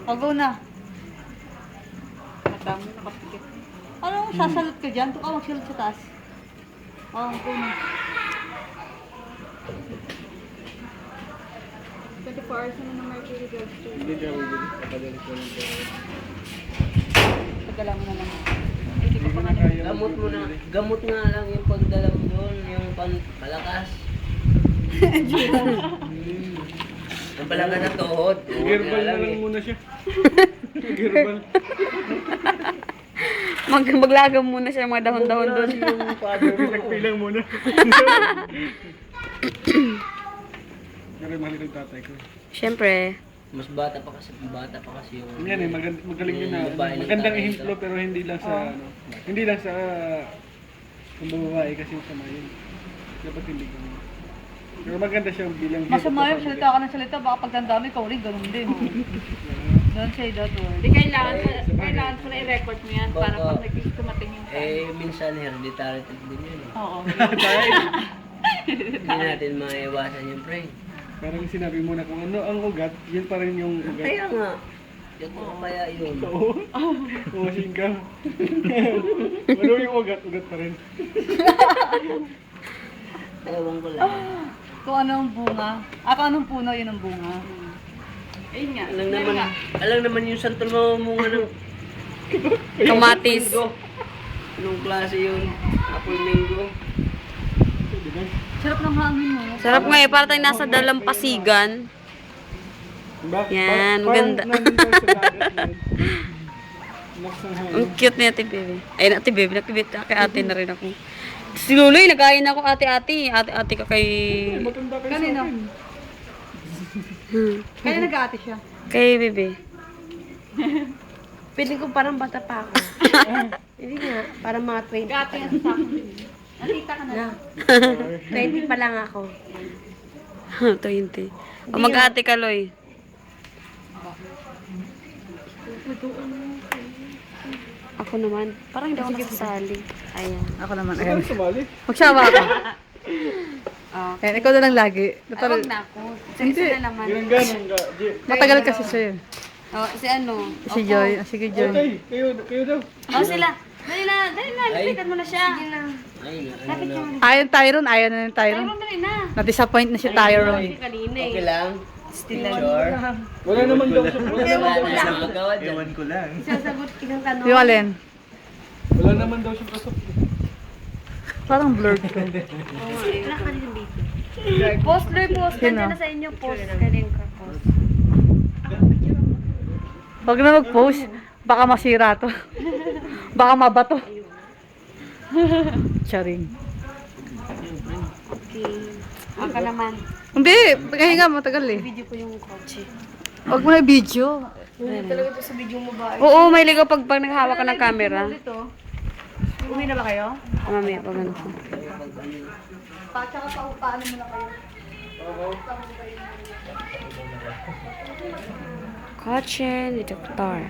O, go na. Madami nakapikit. Anong sasalot ka dyan? Ito ka magsilot sa taas. O, go na. 24 hours na ng Mercury Register. Hindi daw, hindi. Kapagalit ko lang pero. Pagdala mo na lang. Hindi ko pa nga kaya Gamot mo na. Gamot nga lang yung pagdala mo doon. Yung palakas. Yung palakas na tuhod. Gerbal na lang muna siya. Gerbal. Maglagam muna siya ng mga dahon-dahon doon. Yung father mo. Nagpilang muna. Pero mahal ng tatay ko. Siyempre. Mas bata pa kasi yung... Yan eh, magaling din na. Yung babae ng Magandang tatay ehemplo ito. pero hindi lang sa ano. Hindi lang sa kung babae kasi yung sama yun. Dapat hindi ko. Pero maganda siya bilang Masama yun, salita ka ng salita. Baka pagtanda mo, ikaw rin, ganun din. Don't say that word. Hindi kailangan ko na i-record mo yan para pag nagtumating yung Minsan hereditary din yun eh. Oo. Hindi natin maiwasan yung prank. Parang sinabi mo na kung ano ang ugat, yun pa rin yung ugat. Kaya nga. Yan ko kaya yun. Oo. Umusing ka. Ano yung ugat? Ugat pa rin. Ewan ko lang. Kung anong bunga. Kung anong puno, yun ang bunga. Ayun nga. Alam naman yung santol mamunga ng Kamatis. mango. Anong klase yung apple mango? Sarap ng hangin mo. Sarap nga eh, para tayong nasa dalampasigan. Yan, maganda. Nandito sa dagat yun. Lakas ng hangin. Ang cute ni Ate Bebe. Ay, Ate Bebe, nakibit kay ate na rin ako. Si Luloy, nagkain ako ate-ate. Ate-ate ka kay... Matanda kayo sa Kanino? akin. Kaya nag-aati siya. Kay Bebe. Piling ko parang bata pa ako. Hindi nga, parang mga 20. Nag-aati nga sa sakong din. Nakita ka na lang. 20 pa lang ako. 20. O mag-ate ka, Loy. Ako naman. Parang hindi ako nasasali. Ayan. Ako naman. Ano sumali? Magsawa ka. Ayan, ikaw na lang lagi. Ay, wag na ako. Isa na naman. Ganun ganun ka. Matagal kasi siya yun. Oh, si ano? Si Joy. Sige, Joy. Okay, kayo daw. Oh, sila. Dali na, lapitan mo na siya. Sige na. Ay, Lapit ano mo. na. Ayaw Tyron. Ayaw na ng Tyron. Tyron, dali na. Na-disappoint na si Tyron. Kanina Okay lang? Still Sure? Wala naman daw siya. Wala naman Wala daw na siya. siyang magawa dyan. Ewan ko lang. Sasagot ng tanong. Yung alin? Wala naman daw siyang kasok. Parang blurred ko. Wala ka rin dito. Post, Loy, post. Sino? Nandiyan na sa inyo, post. Galing ka, post. Huwag na mag-post. Baka masira to. Baka mabato. Charing. Okay. Ako naman. Hindi, pagkahinga matagal eh. Video ko yung kotse. Huwag mo na video. Talaga ito sa video mo ba? Oo, may ligaw pag naghahawak ka ng camera. Uwi na ba kayo? Mamaya, pag ano ko. Tsaka paano mo na kayo? Kotse ni Doktor.